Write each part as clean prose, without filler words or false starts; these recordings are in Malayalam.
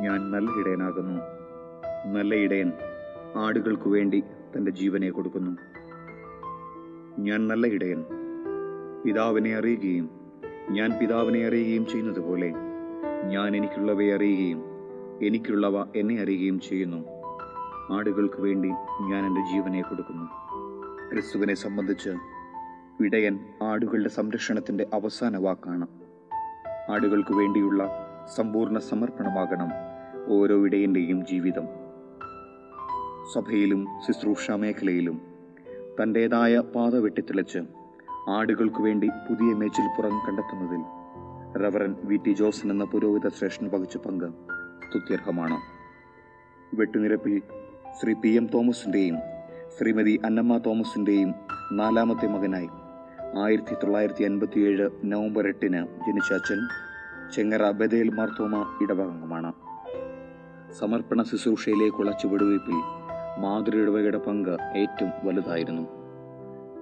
ഞാൻ നല്ല ഇടയനാകുന്നു. നല്ല ഇടയൻ ആടുകൾക്കു വേണ്ടി തൻ്റെ ജീവനെ കൊടുക്കുന്നു. ഞാൻ നല്ല ഇടയൻ പിതാവിനെ അറിയുകയും ഞാൻ പിതാവിനെ അറിയുകയും ചെയ്യുന്നത് പോലെ ഞാൻ എനിക്കുള്ളവയെ അറിയുകയും എനിക്കുള്ളവ എന്നെ അറിയുകയും ചെയ്യുന്നു. ആടുകൾക്ക് വേണ്ടി ഞാൻ എൻ്റെ ജീവനെ കൊടുക്കുന്നു. ക്രിസ്തുവിനെ സംബന്ധിച്ച് ഇടയൻ ആടുകളുടെ സംരക്ഷണത്തിൻ്റെ അവസാന വാക്കാണ്. ആടുകൾക്ക് വേണ്ടിയുള്ള സമ്പൂർണ്ണ സമർപ്പണമാകണം ഓരോ ഇടയൻ്റെയും ജീവിതം. സഭയിലും ശുശ്രൂഷ മേഖലയിലും തൻ്റേതായ പാത വെട്ടിത്തെളിച്ച് ആടുകൾക്ക് വേണ്ടി പുതിയ മേച്ചിൽപ്പുറം കണ്ടെത്തുന്നതിൽ റവറൻ വി.ടി. ജോസൻ എന്ന പുരോഹിത ശ്രേഷ്ഠൻ വഹിച്ച പങ്ക് സ്തുത്യർഹമാണ്. വെട്ടുനിരപ്പിൽ ശ്രീ പി.എം. തോമസിൻ്റെയും ശ്രീമതി അന്നമ്മ തോമസിൻ്റെയും 4ാമത്തെ മകനായി 1957 നവംബർ 8 ജനിച്ച അച്ഛൻ ചെങ്ങറ ബഥേൽ മാർത്തോമ ഇടവകമാണ്. സമർപ്പണ ശുശ്രൂഷയിലേക്കുള്ള ചുവടുവയ്പിൽ മാതൃ ഇടവകയുടെ പങ്ക് ഏറ്റവും വലുതായിരുന്നു.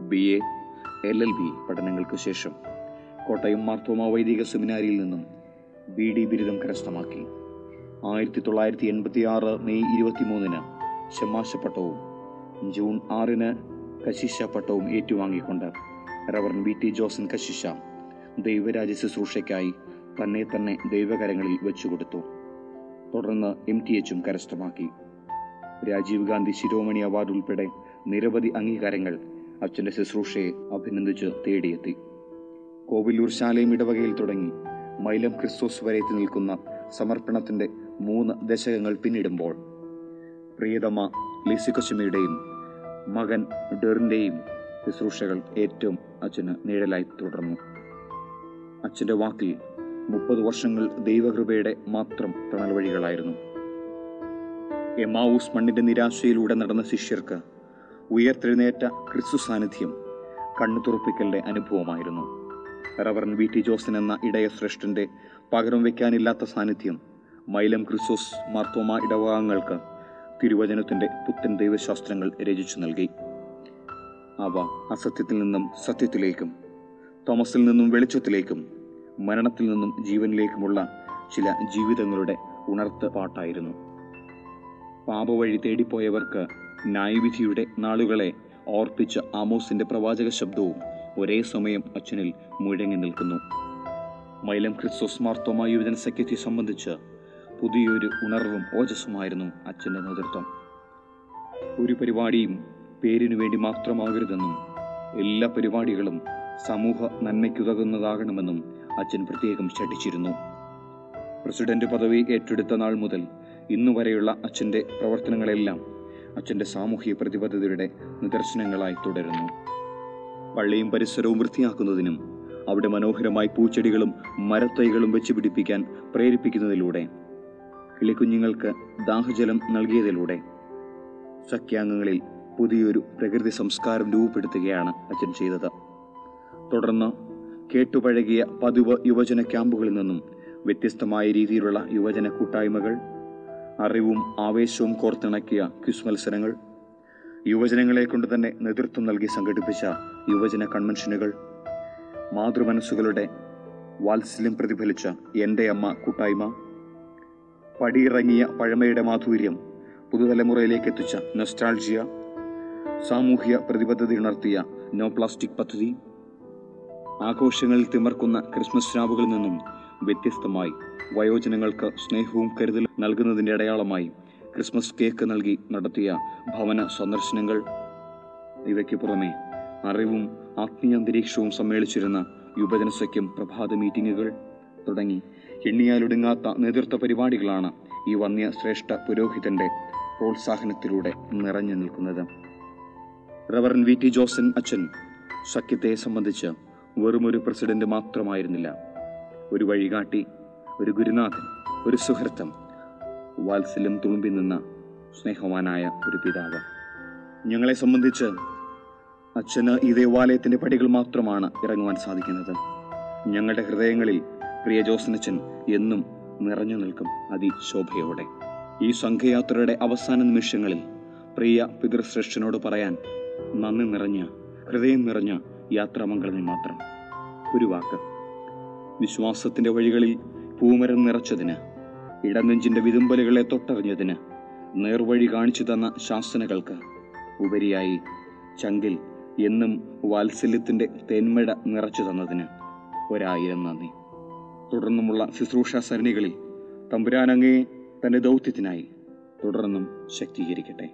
BA LLB പഠനങ്ങൾക്ക് ശേഷം കോട്ടയം മാർത്തോമ വൈദിക സെമിനാരിയിൽ നിന്നും BD ബിരുദം കരസ്ഥമാക്കി. 1986 മെയ് 23 ശമാശപ്പട്ടവും ജൂൺ 6 കശിശ പട്ടവും ഏറ്റുവാങ്ങിക്കൊണ്ട് റവറൻ വി.ടി. ജോസൻ കശിശ ദൈവരാജ്യ ശുശ്രൂഷയ്ക്കായി തന്നെ ദൈവകരങ്ങളിൽ വെച്ചുകൊടുത്തു. തുടർന്ന് MTH കരസ്ഥമാക്കി. രാജീവ് ഗാന്ധി ശിരോമണി അവാർഡ് ഉൾപ്പെടെ നിരവധി അംഗീകാരങ്ങൾ അച്ഛൻ്റെ ശുശ്രൂഷയെ അഭിനന്ദിച്ച് തേടിയെത്തി. കോവിലൂർ ശാലയം ഇടവകയിൽ തുടങ്ങി മൈലം ക്രിസ്തോസ് വരെ എത്തി നിൽക്കുന്ന സമർപ്പണത്തിൻ്റെ 3 ദശകങ്ങൾ പിന്നിടുമ്പോൾ പ്രിയതമ ലിസിക്കൊച്ചമ്മയുടെയും മകൻ ഡെറിൻ്റെയും ശുശ്രൂഷകൾ ഏറ്റവും അച്ഛന് നിഴലായി തുടർന്നു. അച്ഛൻ്റെ വാക്കിൽ 30 വർഷങ്ങൾ ദൈവകൃപയുടെ മാത്രം തണൽ വഴികളായിരുന്നു. എമ്മാവൂസ് മണ്ണിൻ്റെ നിരാശയിലൂടെ നടന്ന ശിഷ്യർക്ക് ഉയർത്തെഴുന്നേറ്റ ക്രിസ്തു സാന്നിധ്യം കണ്ണു തുറപ്പിക്കലിൻ്റെ അനുഭവമായിരുന്നു. റവറൻ വി.ടി. ജോസൻ എന്ന ഇടയ ശ്രേഷ്ഠൻ്റെ പകരം വയ്ക്കാനില്ലാത്ത സാന്നിധ്യം മൈലം ക്രിസ്തോസ് മാർത്തോമ ഇടവകങ്ങൾക്ക് തിരുവചനത്തിൻ്റെ പുത്തൻ ദൈവശാസ്ത്രങ്ങൾ രചിച്ചു നൽകി. അവ അസത്യത്തിൽ നിന്നും സത്യത്തിലേക്കും തോമസിൽ നിന്നും വെളിച്ചത്തിലേക്കും മരണത്തിൽ നിന്നും ജീവനിലേക്കുമുള്ള ചില ജീവിതങ്ങളുടെ ഉണർത്ത് പാട്ടായിരുന്നു. പാപവഴി തേടിപ്പോയവർക്ക് ന്യായവിധിയുടെ നാളുകളെ ഓർപ്പിച്ച ആമോസിൻ്റെ പ്രവാചക ശബ്ദവും ഒരേ സമയം അച്ഛനിൽ മുഴങ്ങി നിൽക്കുന്നു. മൈലം ക്രിസ്തോസ് മാർത്തോമ യുവജന സഖ്യത്തെ സംബന്ധിച്ച് പുതിയൊരു ഉണർവും ഓജസ്സുമായിരുന്നു അച്ഛൻ്റെ നേതൃത്വം. ഒരു പരിപാടിയും പേരിനു വേണ്ടി മാത്രമാകരുതെന്നും എല്ലാ പരിപാടികളും സമൂഹ നന്മയ്ക്കുതകുന്നതാകണമെന്നും അച്ഛൻ പ്രത്യേകം ശഠിച്ചിരുന്നു. പ്രസിഡന്റ് പദവി ഏറ്റെടുത്ത നാൾ മുതൽ ഇന്നുവരെയുള്ള അച്ഛൻ്റെ പ്രവർത്തനങ്ങളെല്ലാം അച്ഛൻ്റെ സാമൂഹിക പ്രതിബദ്ധതയുടെ നിദർശനങ്ങളായി തുടരുന്നു. പള്ളിയും പരിസരവും വൃത്തിയാക്കുന്നതിനും അവിടെ മനോഹരമായി പൂച്ചെടികളും മരത്തൈകളും വെച്ച് പിടിപ്പിക്കാൻ പ്രേരിപ്പിക്കുന്നതിലൂടെ, കിളിക്കുഞ്ഞുങ്ങൾക്ക് ദാഹജലം നൽകിയതിലൂടെ സഖ്യാംഗങ്ങളിൽ പുതിയൊരു പ്രകൃതി സംസ്കാരം രൂപപ്പെടുത്തുകയാണ് അച്ഛൻ ചെയ്തത്. തുടർന്ന് കേട്ടുപഴകിയ പതിവ് യുവജന ക്യാമ്പുകളിൽ നിന്നും വ്യത്യസ്തമായ രീതിയിലുള്ള യുവജന കൂട്ടായ്മകൾ, അറിവും ആവേശവും കോർത്തിണക്കിയ ക്വിസ് മത്സരങ്ങൾ, യുവജനങ്ങളെ കൊണ്ട് തന്നെ നേതൃത്വം നൽകി സംഘടിപ്പിച്ച യുവജന കൺവെൻഷനുകൾ, മാതൃമനസ്സുകളുടെ വാത്സല്യം പ്രതിഫലിച്ച എൻ്റെ അമ്മ കൂട്ടായ്മ, പടിയിറങ്ങിയ പഴമയുടെ മാധുര്യം പുതുതലമുറയിലേക്ക് എത്തിച്ച നൊസ്റ്റാൾജിയ, സാമൂഹ്യ പ്രതിബദ്ധതയുണർത്തിയ നോ പ്ലാസ്റ്റിക് പദ്ധതി, ആഘോഷങ്ങളിൽ തിമർക്കുന്ന ക്രിസ്മസ് രാവുകളിൽ നിന്നും വ്യത്യസ്തമായി വയോജനങ്ങൾക്ക് സ്നേഹവും കരുതലും നൽകുന്നതിൻ്റെ അടയാളമായി ക്രിസ്മസ് കേക്ക് നൽകി നടത്തിയ ഭവന സന്ദർശനങ്ങൾ, ഇവയ്ക്ക് പുറമെ അറിവും ആത്മീയ അന്തരീക്ഷവും സമ്മേളിച്ചിരുന്ന യുവജന സഖ്യം പ്രഭാത മീറ്റിങ്ങുകൾ തുടങ്ങി എണ്ണിയാലൊടുങ്ങാത്ത നേതൃത്വ പരിപാടികളാണ് ഈ വന്യ ശ്രേഷ്ഠ പുരോഹിതന്റെ പ്രോത്സാഹനത്തിലൂടെ നിറഞ്ഞു നിൽക്കുന്നത്. റവറൻ വി.ടി. ജോസൻ അച്ഛൻ സഖ്യത്തെ സംബന്ധിച്ച് വെറുമൊരു പ്രസിഡന്റ് മാത്രമായിരുന്നില്ല. ഒരു വഴികാട്ടി, ഒരു ഗുരുനാഥൻ, ഒരു സുഹൃത്തം, വാത്സല്യം തുളുമ്പി നിന്ന സ്നേഹവാനായ ഒരു പിതാവ്. ഞങ്ങളെ സംബന്ധിച്ച് അച്ഛന് ഈ ദേവാലയത്തിൻ്റെ പടികൾ മാത്രമാണ് ഇറങ്ങുവാൻ സാധിക്കുന്നത്. ഞങ്ങളുടെ ഹൃദയങ്ങളിൽ പ്രിയ ജോസനച്ഛൻ എന്നും നിറഞ്ഞു നിൽക്കും അതിശോഭയോടെ. ഈ സംഘയാത്രയുടെ അവസാന നിമിഷങ്ങളിൽ പ്രിയ പിതൃശ്രേഷ്ഠനോട് പറയാൻ നന്ദി നിറഞ്ഞ, ഹൃദയം നിറഞ്ഞ യാത്രാമംഗളങ്ങൾ മാത്രം. ഒരു വാക്ക്: വിശ്വാസത്തിൻ്റെ വഴികളിൽ പൂമരം നിറച്ചതിന് ഇടനെഞ്ചിൻ്റെ വിതുമ്പലുകളെ തൊട്ടറിഞ്ഞതിന് നേർവഴി കാണിച്ചു തന്ന ശാസനകൾക്ക് ഉപരിയായി ചങ്കിൽ എന്നും വാത്സല്യത്തിൻ്റെ തേന്മഴ നിറച്ചു തന്നതിന് 1000 നന്ദി. തുടർന്നുമുള്ള ശുശ്രൂഷ സരണികളിൽ തമ്പുരാൻ അങ്ങയെ തൻ്റെ ദൗത്യത്തിനായി തുടർന്നും ശക്തീകരിക്കട്ടെ.